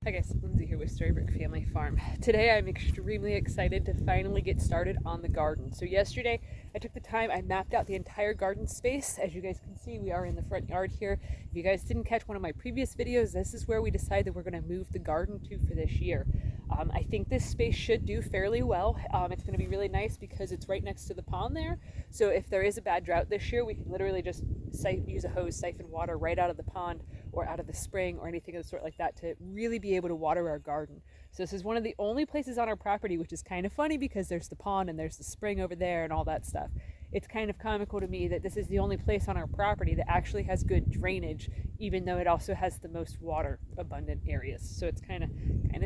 Hi guys, Lindsay here with Storybook Family Farm. Today I'm extremely excited to finally get started on the garden. So yesterday I took the time, I mapped out the entire garden space. As you guys can see, we are in the front yard here. If you guys didn't catch one of my previous videos, this is where we decided that we're going to move the garden to for this year. I think this space should do fairly well. It's going to be really nice because it's right next to the pond there. So if there is a bad drought this year, we can literally just use a hose, siphon water right out of the pond or out of the spring or anything of the sort like that to really be able to water our garden. So this is one of the only places on our property, which is kind of funny because there's the pond and there's the spring over there and all that stuff. It's kind of comical to me that this is the only place on our property that actually has good drainage, even though it also has the most water abundant areas. So it's kind of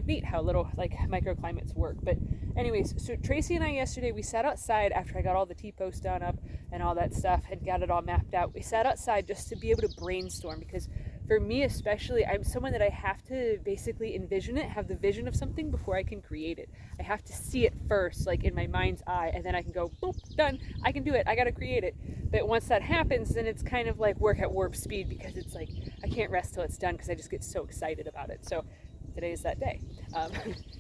neat how little like microclimates work. But anyways, so Tracy and I yesterday, we sat outside after I got all the T-posts done up and all that stuff and got it all mapped out. We sat outside just to be able to brainstorm because for me especially, I'm someone that I have to basically envision it, have the vision of something before I can create it. I have to see it first, like in my mind's eye, and then I can go, boop, done, I can do it, I gotta create it. But once that happens, then it's kind of like work at warp speed because it's like, I can't rest till it's done because I just get so excited about it. So today is that day.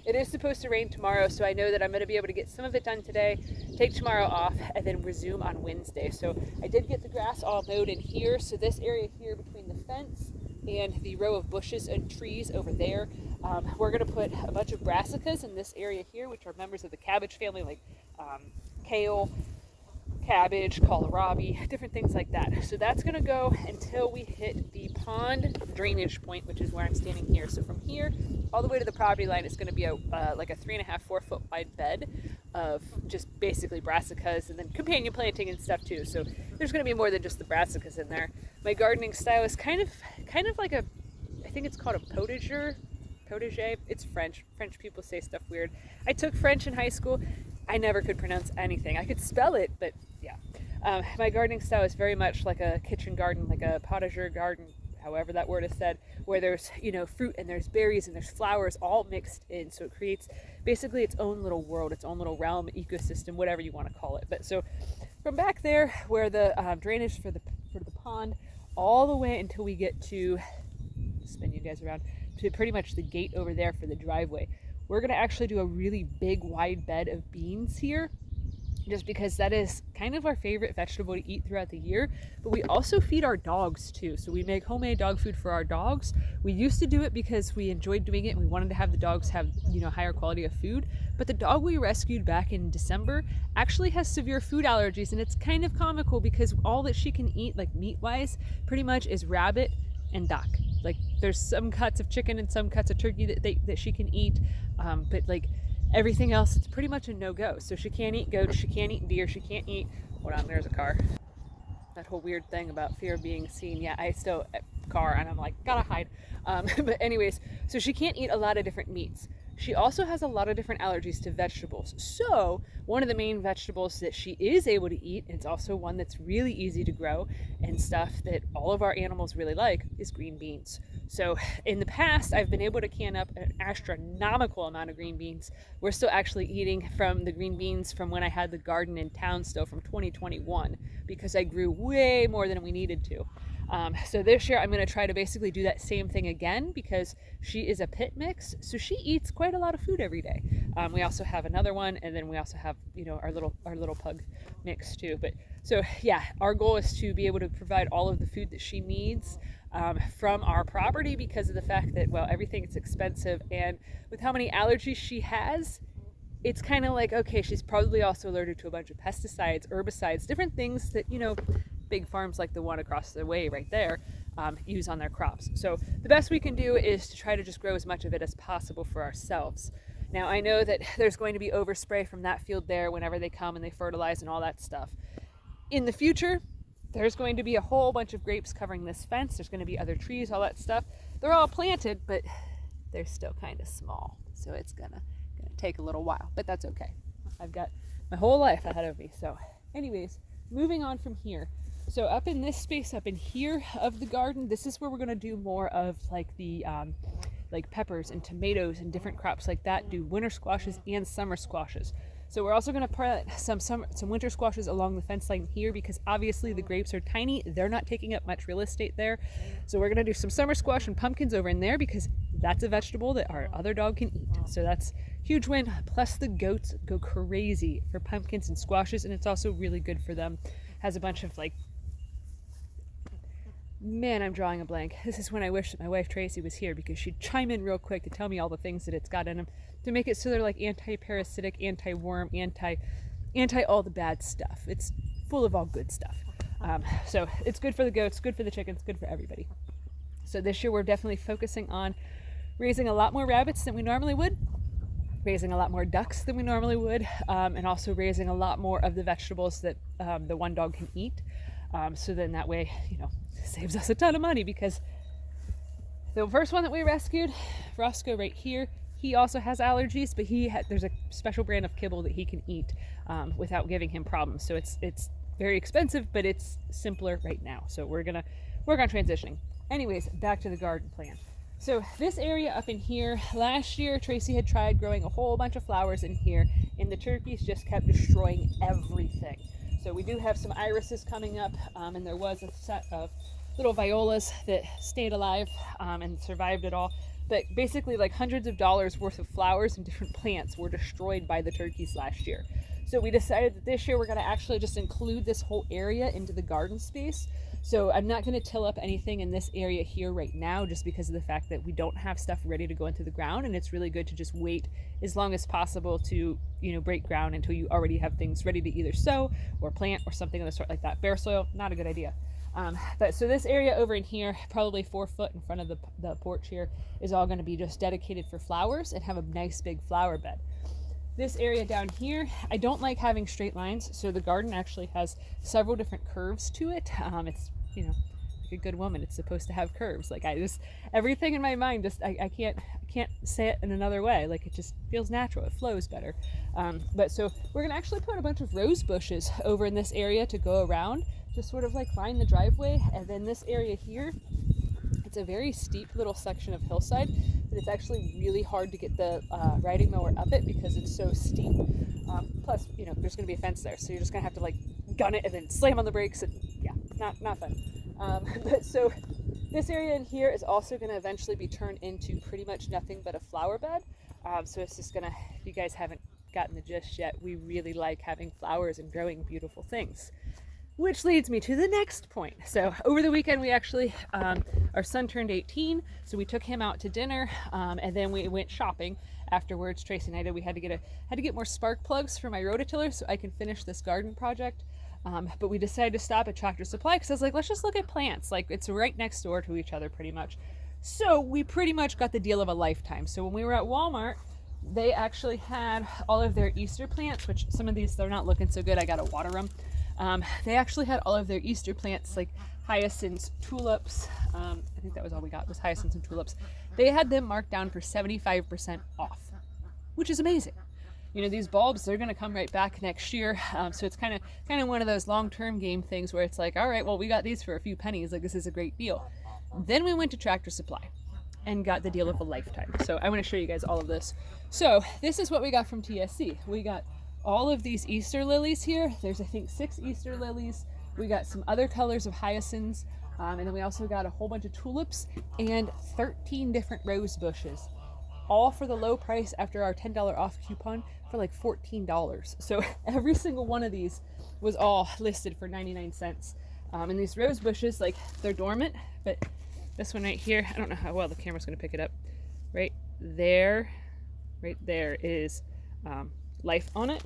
It is supposed to rain tomorrow, so I know that I'm going to be able to get some of it done today, take tomorrow off, and then resume on Wednesday. So I did get the grass all mowed in here, so this area here between the fence and the row of bushes and trees over there, we're going to put a bunch of brassicas in this area here, which are members of the cabbage family, like kale, cabbage, kohlrabi, different things like that. So that's going to go until we hit the pond drainage point, which is where I'm standing here. So from here all the way to the property line, it's going to be a like a 3.5-4 foot wide bed of just basically brassicas and then companion planting and stuff too. So there's going to be more than just the brassicas in there. My gardening style is kind of like a, I think it's called a potager. It's French. French people say stuff weird. I took French in high school. I never could pronounce anything. I could spell it, but yeah. My gardening style is very much like a kitchen garden, like a potager garden, however that word is said, where there's, fruit and there's berries and there's flowers all mixed in. So it creates basically its own little world, its own little realm, ecosystem, whatever you want to call it. But so from back there where the drainage for the pond, all the way until we get to, spin you guys around, to pretty much the gate over there for the driveway. We're going to actually do a really big wide bed of beans here, just because that is kind of our favorite vegetable to eat throughout the year. But we also feed our dogs too. So we make homemade dog food for our dogs. We used to do it because we enjoyed doing it and we wanted to have the dogs have, higher quality of food. But the dog we rescued back in December actually has severe food allergies, and it's kind of comical because all that she can eat, like meat-wise, pretty much is rabbit and duck. Like there's some cuts of chicken and some cuts of turkey that she can eat, but like everything else, it's pretty much a no-go. So she can't eat goats, she can't eat deer, she can't eat, hold on, there's a car. That whole weird thing about fear of being seen. Yeah, I still, car, and I'm like, gotta hide. But anyways, so she can't eat a lot of different meats. She also has a lot of different allergies to vegetables. So one of the main vegetables that she is able to eat, and it's also one that's really easy to grow and stuff that all of our animals really like, is green beans. So in the past, I've been able to can up an astronomical amount of green beans. We're still actually eating from the green beans from when I had the garden in town still from 2021, because I grew way more than we needed to. So this year I'm going to try to basically do that same thing again because she is a pit mix, so she eats quite a lot of food every day. We also have another one, and then we also have our little pug mix too. But so yeah, our goal is to be able to provide all of the food that she needs from our property, because of the fact that, well, everything is expensive, and with how many allergies she has, it's kind of like, okay, she's probably also allergic to a bunch of pesticides, herbicides, different things that big farms like the one across the way right there use on their crops. So the best we can do is to try to just grow as much of it as possible for ourselves. Now I know that there's going to be overspray from that field there whenever they come and they fertilize and all that stuff. In the future, there's going to be a whole bunch of grapes covering this fence. There's going to be other trees, all that stuff. They're all planted, but they're still kind of small. So it's gonna take a little while, but that's okay. I've got my whole life ahead of me. So anyways, moving on from here. So up in this space up in here of the garden, this is where we're going to do more of like the like peppers and tomatoes and different crops like that, do winter squashes and summer squashes. So we're also going to plant some winter squashes along the fence line here, because obviously the grapes are tiny. They're not taking up much real estate there. So we're going to do some summer squash and pumpkins over in there, because that's a vegetable that our other dog can eat. So that's huge win. Plus the goats go crazy for pumpkins and squashes, and it's also really good for them. Has a bunch of like, man, I'm drawing a blank. This is when I wish that my wife Tracy was here, because she'd chime in real quick to tell me all the things that it's got in them to make it so they're like anti-parasitic, anti-worm, anti all the bad stuff. It's full of all good stuff. So it's good for the goats, good for the chickens, good for everybody. So this year we're definitely focusing on raising a lot more rabbits than we normally would, raising a lot more ducks than we normally would, and also raising a lot more of the vegetables that the one dog can eat. So then that way, saves us a ton of money, because the first one that we rescued, Roscoe right here, he also has allergies, but there's a special brand of kibble that he can eat without giving him problems. So it's very expensive, but it's simpler right now. So we're gonna work on transitioning. Anyways, back to the garden plan. So this area up in here, last year Tracy had tried growing a whole bunch of flowers in here, and the turkeys just kept destroying everything. So we do have some irises coming up, and there was a set of little violas that stayed alive and survived it all. But basically like hundreds of dollars worth of flowers and different plants were destroyed by the turkeys last year. So we decided that this year we're going to actually just include this whole area into the garden space. So I'm not going to till up anything in this area here right now, just because of the fact that we don't have stuff ready to go into the ground, and it's really good to just wait as long as possible to break ground until you already have things ready to either sow or plant or something of the sort like that. Bare soil, not a good idea. But so this area over in here, probably 4 foot in front of the porch here, is all going to be just dedicated for flowers and have a nice big flower bed. This area down here, I don't like having straight lines, so the garden actually has several different curves to it. It's, like a good woman, it's supposed to have curves. Like everything in my mind, I can't say it in another way. Like it just feels natural, it flows better. But so we're gonna actually put a bunch of rose bushes over in this area to go around, to sort of like line the driveway. And then this area here, it's a very steep little section of hillside that it's actually really hard to get the riding mower up it, because it's so steep. Plus, there's going to be a fence there, so you're just going to have to like gun it and then slam on the brakes, and yeah, not fun. But so this area in here is also going to eventually be turned into pretty much nothing but a flower bed. So it's just going to, if you guys haven't gotten the gist yet, we really like having flowers and growing beautiful things. Which leads me to the next point. So over the weekend, we actually, our son turned 18, so we took him out to dinner, and then we went shopping afterwards. Tracy and I did. We had to get more spark plugs for my rototiller so I can finish this garden project. But we decided to stop at Tractor Supply because I was like, let's just look at plants. Like it's right next door to each other pretty much. So we pretty much got the deal of a lifetime. So when we were at Walmart, they actually had all of their Easter plants, which some of these, they're not looking so good. I got to water them. They actually had all of their Easter plants, like hyacinths, tulips. I think that was all we got, was hyacinths and tulips. They had them marked down for 75% off, which is amazing. These bulbs, they're going to come right back next year. So it's kind of one of those long-term game things where it's like, all right, well, we got these for a few pennies. Like, this is a great deal. Then we went to Tractor Supply and got the deal of a lifetime. So I want to show you guys all of this. So this is what we got from TSC. We got all of these Easter lilies here. There's, I think, 6 Easter lilies. We got some other colors of hyacinths. And then we also got a whole bunch of tulips and 13 different rose bushes, all for the low price after our $10 off coupon for like $14. So every single one of these was all listed for 99 cents. And these rose bushes, like, they're dormant, but this one right here, I don't know how well the camera's going to pick it up. Right there is life on it.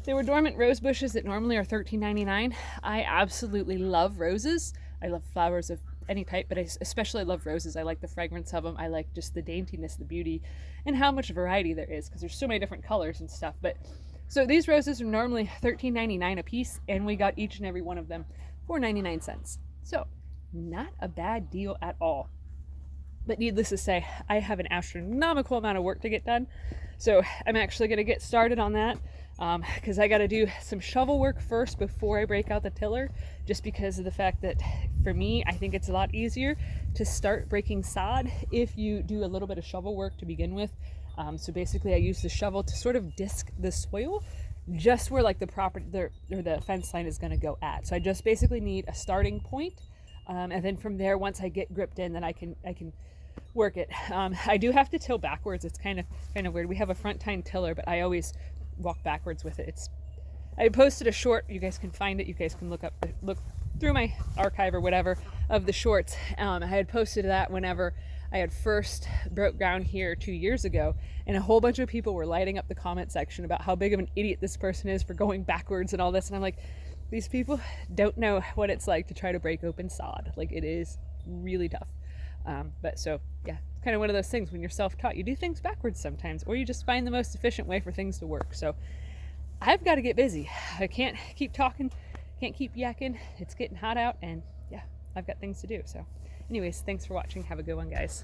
They were dormant rose bushes that normally are $13.99. I absolutely love roses. I love flowers of any type, but I especially love roses. I like the fragrance of them. I like just the daintiness, the beauty, and how much variety there is, because there's so many different colors and stuff. But so these roses are normally $13.99 a piece, and we got each and every one of them for 99 cents. So not a bad deal at all. But needless to say, I have an astronomical amount of work to get done. So I'm actually going to get started on that, because I got to do some shovel work first before I break out the tiller, just because of the fact that for me, I think it's a lot easier to start breaking sod if you do a little bit of shovel work to begin with. So basically I use the shovel to sort of disc the soil just where like the fence line is going to go at. So I just basically need a starting point. And then from there, once I get gripped in, then I can work it. I do have to till backwards. It's kind of weird. We have a front tine tiller, but I always walk backwards with it. I posted a short. You guys can find it. You guys can look through my archive or whatever of the shorts. I had posted that whenever I had first broke ground here 2 years ago, and a whole bunch of people were lighting up the comment section about how big of an idiot this person is for going backwards and all this. And I'm like, these people don't know what it's like to try to break open sod. Like, it is really tough. But so yeah, it's kind of one of those things when you're self-taught, you do things backwards sometimes, or you just find the most efficient way for things to work. So I've got to get busy. I can't keep talking, can't keep yakking. It's getting hot out, and yeah, I've got things to do. So anyways, thanks for watching. Have a good one, guys.